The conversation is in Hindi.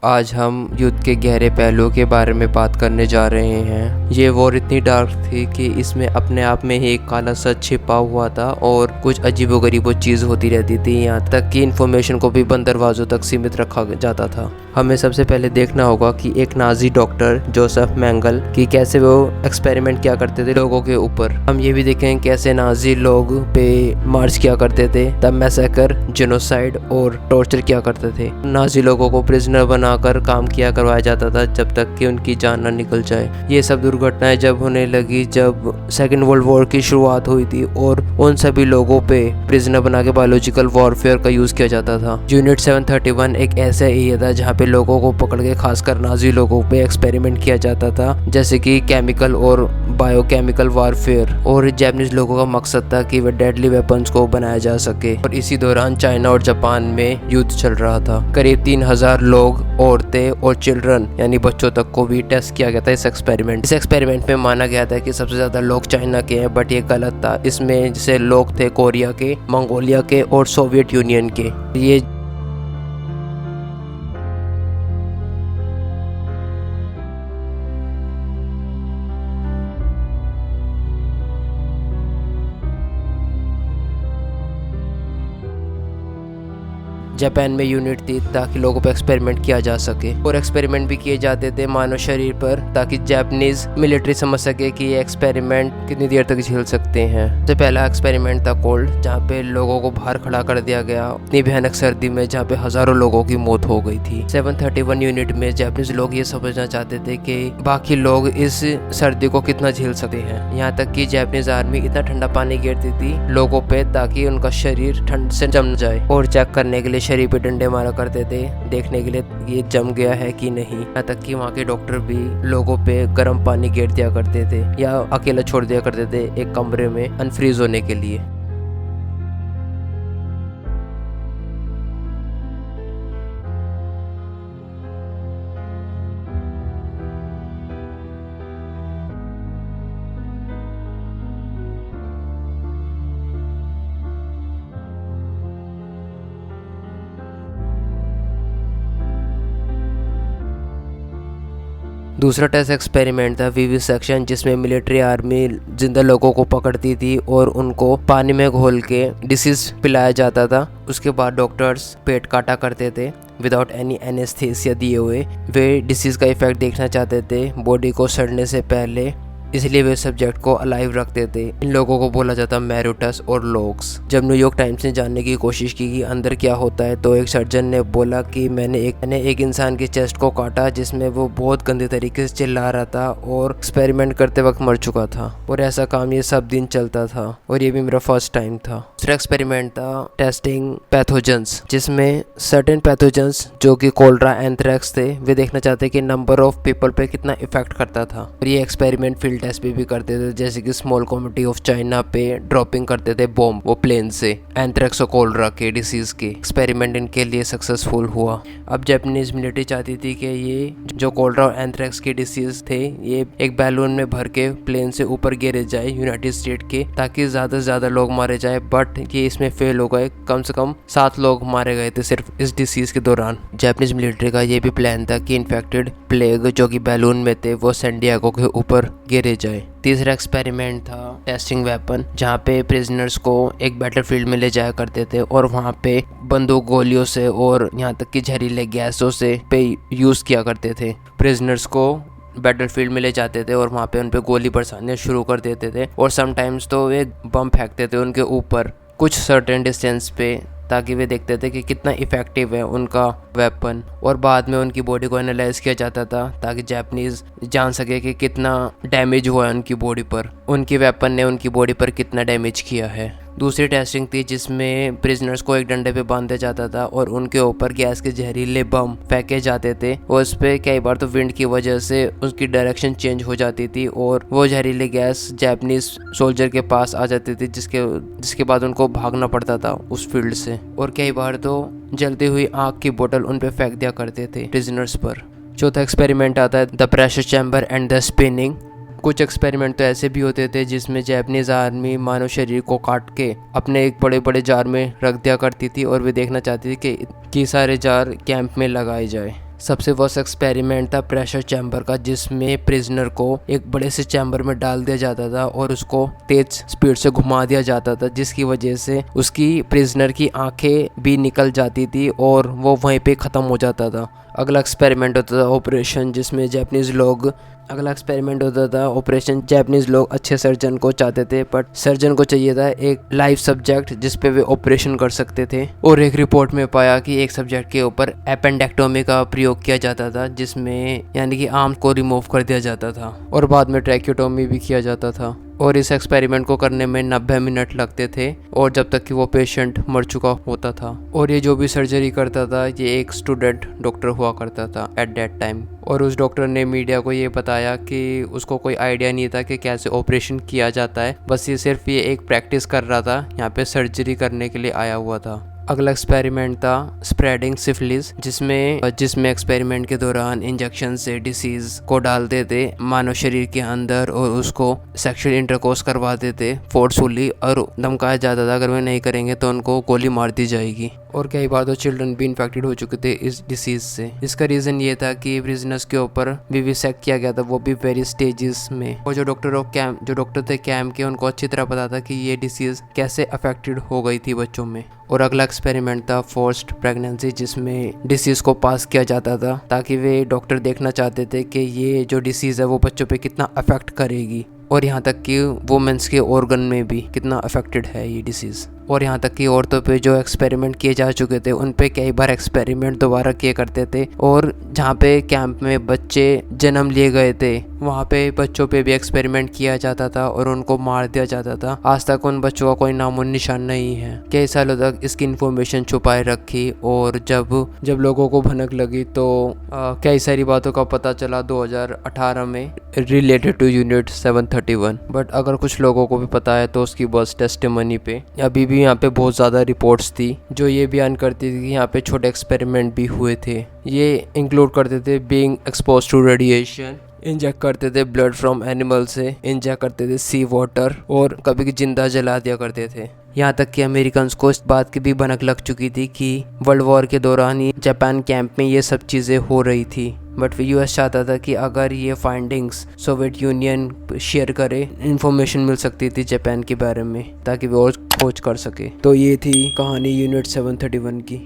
आज हम युद्ध के गहरे पहलुओं के बारे में बात करने जा रहे हैं। ये वॉर इतनी डार्क थी कि इसमें अपने आप में ही एक काला सच छिपा हुआ था और कुछ अजीबोगरीब चीज होती रहती थी। यहाँ तक कि इंफॉर्मेशन को भी बंद दरवाजों तक सीमित रखा जाता था। हमें सबसे पहले देखना होगा कि एक नाजी डॉक्टर जोसेफ मेंगल की कैसे वो एक्सपेरिमेंट किया करते थे लोगों के ऊपर। हम ये भी देखें कैसे नाजी लोग पे मार्च किया करते थे, तब मैसेकर, जेनोसाइड और टॉर्चर किया करते थे। नाजी लोगों को प्रिजनर बनाकर काम किया करवाया जाता था जब तक कि उनकी जान न निकल जाए। ये सब दुर्घटनाएं जब होने लगी जब सेकेंड वर्ल्ड वॉर की शुरुआत हुई थी और उन सभी लोगों पे प्रिजनर बना के बायोलॉजिकल वॉरफेयर का यूज किया जाता था। यूनिट 731 एक ऐसा एरिया था जहाँ पे लोगों को पकड़ के खासकर नाजी लोगों पे एक्सपेरिमेंट किया जाता था, जैसे कि केमिकल और बायोकेमिकल वॉरफेयर। और जापानीज लोगों का मकसद था कि वे डेडली वेपन्स को बनाया जा सके। और इसी दौरान चाइना और जापान में युद्ध चल रहा था। करीब 3000 लोग, औरतें और चिल्ड्रन यानी बच्चों तक को भी टेस्ट किया गया था इस एक्सपेरिमेंट में माना गया था कि सबसे ज्यादा लोग चाइना के हैं, बट ये गलत था। इसमें जैसे लोग थे कोरिया के, मंगोलिया के और सोवियत यूनियन के। ये जापान में यूनिट थी ताकि लोगों पर एक्सपेरिमेंट किया जा सके। और एक्सपेरिमेंट भी किए जाते थे मानव शरीर पर ताकि जापानीज मिलिट्री समझ सके कि ये एक्सपेरिमेंट कितनी देर तक झेल सकते हैं। सबसे पहला एक्सपेरिमेंट था कोल्ड, जहाँ पे लोगों को बाहर खड़ा कर दिया गया इतनी भयानक सर्दी में जहाँ पे हजारों लोगों की मौत हो गई थी। 731 यूनिट में जापानीज लोग ये समझना चाहते थे कि बाकी लोग इस सर्दी को कितना झेल सकते हैं। यहाँ तक कि जापानीज आर्मी इतना ठंडा पानी गिरती थी लोगों पे ताकि उनका शरीर ठंड से जम जाए, और चेक करने के लिए शरीर पे डंडे मारा करते थे देखने के लिए ये जम गया है कि नहीं। यहाँ तक कि वहाँ के डॉक्टर भी लोगों पे गर्म पानी गिर दिया करते थे या अकेला छोड़ दिया करते थे एक कमरे में अनफ्रीज होने के लिए। दूसरा टेस्ट एक्सपेरिमेंट था विविसेक्शन, जिसमें मिलिट्री आर्मी जिंदा लोगों को पकड़ती थी और उनको पानी में घोल के डिसीज पिलाया जाता था। उसके बाद डॉक्टर्स पेट काटा करते थे विदाउट एनी एनेस्थीसिया दिए हुए। वे डिसीज का इफेक्ट देखना चाहते थे बॉडी को सड़ने से पहले, इसलिए वे सब्जेक्ट को अलाइव रखते थे। इन लोगों को बोला जाता मैरूटस और लोग्स। जब न्यूयॉर्क टाइम्स ने जानने की कोशिश की कि अंदर क्या होता है, तो एक सर्जन ने बोला कि मैंने एक इंसान की चेस्ट को काटा जिसमें वो बहुत गंदे तरीके से चिल्ला रहा था और एक्सपेरिमेंट करते वक्त मर चुका था। और ऐसा काम ये सब दिन चलता था और ये भी मेरा फर्स्ट टाइम था। दूसरा एक्सपेरिमेंट था टेस्टिंग पैथोजेंस, जिसमें सर्टेन पैथोजेंस जो कि कोलरा, एंथ्रेक्स थे, वे देखना चाहते कि नंबर ऑफ पीपल पे कितना इफेक्ट करता था। और ये एक्सपेरिमेंट फील्ड टेस्ट भी करते थे, जैसे कि स्मॉल कम्युनिटी ऑफ चाइना पे ड्रॉपिंग करते थे बॉम्ब वो प्लेन से एंथ्रेक्स और कोलरा के डिसीज के। एक्सपेरिमेंट इनके लिए सक्सेसफुल हुआ। अब जापानीज मिलिट्री चाहती थी कि ये जो कोलरा और एंथ्रेक्स के डिसीज थे ये एक बैलून में भर के प्लेन से ऊपर गिरे जाए यूनाइटेड स्टेट के, ताकि ज्यादा से ज्यादा लोग मारे जाए। बट ये इसमें फेल हो गए। कम से कम 7 लोग मारे गए थे सिर्फ इस डिसीज के दौरान। जापानीज मिलिट्री का ये भी प्लान था कि इन्फेक्टेड प्लेग जो कि बैलून में थे वो सैन डिएगो के ऊपर गिरे जाए। तीसरा एक्सपेरिमेंट था टेस्टिंग वेपन, जहाँ पे प्रिजनर्स को एक बैटलफील्ड में ले जाया करते थे और वहाँ पे बंदूक गोलियों से और यहाँ तक कि जहरीले गैसों से पे यूज किया करते थे। प्रिजनर्स को बैटलफील्ड में ले जाते थे और वहाँ पे उन पे गोली बरसाने शुरू कर देते थे और समटाइम्स तो वे बम फेंकते थे उनके ऊपर कुछ सर्टेन डिस्टेंस पे, ताकि वे देखते थे कि कितना इफेक्टिव है उनका वेपन। और बाद में उनकी बॉडी को एनालाइज किया जाता था ताकि जापानीज जान सके कि कितना डैमेज हुआ है उनकी बॉडी पर, उनकी वेपन ने उनकी बॉडी पर कितना डैमेज किया है। दूसरी टेस्टिंग थी जिसमें प्रिजनर्स को एक डंडे पे बांधा जाता था और उनके ऊपर गैस के जहरीले बम फेंके जाते थे और उस पर कई बार तो विंड की वजह से उसकी डायरेक्शन चेंज हो जाती थी और वो जहरीले गैस जापानीज सोल्जर के पास आ जाती थी, जिसके बाद उनको भागना पड़ता था उस फील्ड से। और कई बार तो जलती हुई आग की बोतल उन पे फेंक दिया करते थे प्रिजनर्स पर। चौथा एक्सपेरिमेंट आता है the pressure chamber and the spinning. कुछ एक्सपेरिमेंट तो ऐसे भी होते थे जिसमें जापानीज आर्मी मानव शरीर को काट के अपने एक बड़े बड़े जार में रख दिया करती थी और वे देखना चाहती थी कि सारे जार कैंप में लगाए जाए। सबसे वर्स्ट एक्सपेरिमेंट था प्रेशर चैम्बर का, जिसमें प्रिजनर को एक बड़े से चैम्बर में डाल दिया जाता था और उसको तेज स्पीड से घुमा दिया जाता था, जिसकी वजह से उसकी प्रिजनर की आंखें भी निकल जाती थी और वो वहीं पे ख़त्म हो जाता था। अगला एक्सपेरिमेंट होता था ऑपरेशन, जिसमें जैपनीज लोग अच्छे सर्जन को चाहते थे, बट सर्जन को चाहिए था एक लाइव सब्जेक्ट जिस पे वे ऑपरेशन कर सकते थे। और एक रिपोर्ट में पाया कि एक सब्जेक्ट के ऊपर एपेंडेक्टोमी का प्रयोग किया जाता था, जिसमें यानी कि आर्म को रिमूव कर दिया जाता था और बाद में ट्रैक्योटोमी भी किया जाता था। और इस एक्सपेरिमेंट को करने में 90 मिनट लगते थे और जब तक कि वो पेशेंट मर चुका होता था। और ये जो भी सर्जरी करता था ये एक स्टूडेंट डॉक्टर हुआ करता था एट दैट टाइम। और उस डॉक्टर ने मीडिया को ये बताया कि उसको कोई आइडिया नहीं था कि कैसे ऑपरेशन किया जाता है, बस ये सिर्फ ये एक प्रैक्टिस कर रहा था, यहाँ पे सर्जरी करने के लिए आया हुआ था। अगला एक्सपेरिमेंट था स्प्रेडिंग सिफिलिस, जिसमें एक्सपेरिमेंट के दौरान इंजेक्शन से डिसीज को डालते थे मानव शरीर के अंदर और उसको सेक्सुअल इंटरकोर्स करवाते थे फोर्सफुली और धमकाया जाता था अगर वे नहीं करेंगे तो उनको गोली मार दी जाएगी। और कई बार तो चिल्ड्रन भी इन्फेक्टेड हो चुके थे इस डिसीज से। इसका रीज़न ये था कि प्रिजनर्स के ऊपर विविसेक्ट किया गया था, वो भी वेरी स्टेजेस में। और जो डॉक्टर थे कैंप के, उनको अच्छी तरह पता था कि ये डिसीज कैसे अफेक्टेड हो गई थी बच्चों में। और अगला एक्सपेरिमेंट था फोर्स्ड प्रेगनेंसी, जिसमें डिसीज को पास किया जाता था ताकि वे डॉक्टर देखना चाहते थे कि ये जो डिसीज है वो बच्चों पे कितना अफेक्ट करेगी और यहाँ तक कि वुमेन्स के ऑर्गन में भी कितना अफेक्टेड है ये डिसीज़। और यहाँ तक कि औरतों पे जो एक्सपेरिमेंट किए जा चुके थे उन पे कई बार एक्सपेरिमेंट दोबारा किए करते थे। और जहाँ पे कैंप में बच्चे जन्म लिए गए थे वहाँ पे बच्चों पे भी एक्सपेरिमेंट किया जाता था और उनको मार दिया जाता था। आज तक उन बच्चों का कोई नामो निशान नहीं है। कई सालों तक इसकी इन्फॉर्मेशन छुपाए रखी और जब लोगों को भनक लगी तो कई सारी बातों का पता चला 2018 में रिलेटेड टू यूनिट 731। बट अगर कुछ लोगों को भी पता है तो उसकी बस टेस्टिमनी पे अभी भी यहाँ पे बहुत ज़्यादा रिपोर्ट्स थी जो ये बयान करती थी कि यहाँ पे छोटे एक्सपेरिमेंट भी हुए थे। ये इंक्लूड करते थे being expose to radiation, inject करते थे ब्लड फ्रॉम एनिमल से, इंजेक्ट करते थे सी वाटर और कभी जिंदा जला दिया करते थे। यहाँ तक कि अमेरिकन को इस बात की भी भनक लग चुकी थी कि वर्ल्ड वॉर के दौरान ही जापान कैंप में ये सब चीज़ें हो रही थी। बट यूएस चाहता था कि अगर ये फाइंडिंग्स सोवियत यूनियन शेयर करे, इंफॉर्मेशन मिल सकती थी जापान के बारे में ताकि वो और खोज कर सके। तो ये थी कहानी यूनिट 731 की।